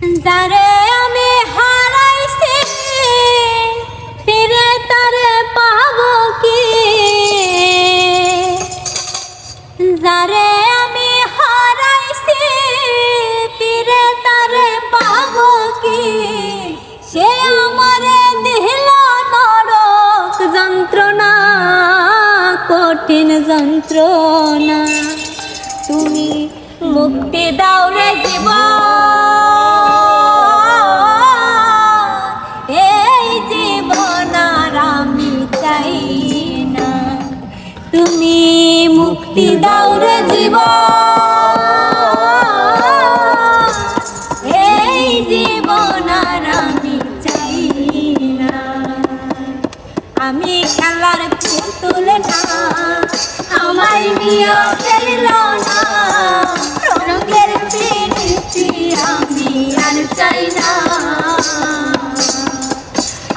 যারে আমি হারাইছি ফিরে তারে পাবো কি? যারে আমি হারাইছি ফিরে তারে পাবো কি? সে আমারে দিল নরক যন্ত্রণা, কঠিন যন্ত্রণা। তুমি মুক্তি দাও রে জীবন, এই জীবন আর আমি চাই না। তুমি মুক্তি দাও রে জীবন, এই জীবন আর আমি চাই না। আমি খেলার পুতুল না, আমায় নিয়ে খেলিল না। রঙের পিরিতি আমি আর চাই না।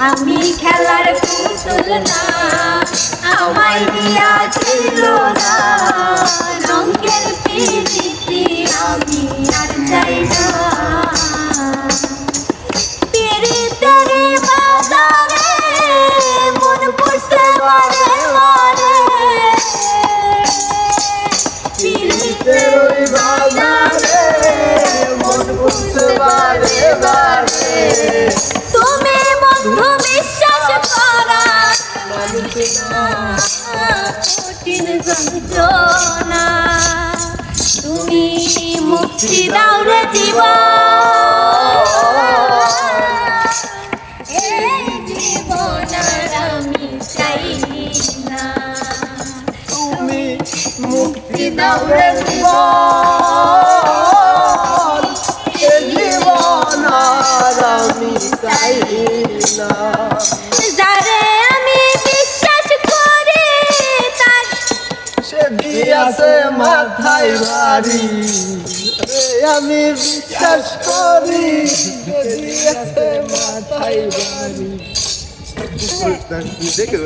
আমি খেলার পুতুল না, আমায় নিয়ে খেলিল না। রঙের পিরিতি আমি আর চাই না। পিরিতেরি বাজারে মন পড়ছে বারে বারে, পিরিতেরি বাজারে মন পড়ছে বারে বারে। তুমি বন্ধু বিশ্বাস করা মানছি না, কঠিন যন্ত্রণা। তুমি মুক্তি দাও রে জীবন, এই জীবন আর আমি চাই না। তুমি মুক্তি দাও রে জীবন, এ জীবন আর আমি চাই না। যারে আমি বিশ্বাস করি তার সে দিয়াছে মাথায় বাড়ি, রে আমি বিশ্বাস করি সে দিয়াছে মাথায় বাড়ি। দেখে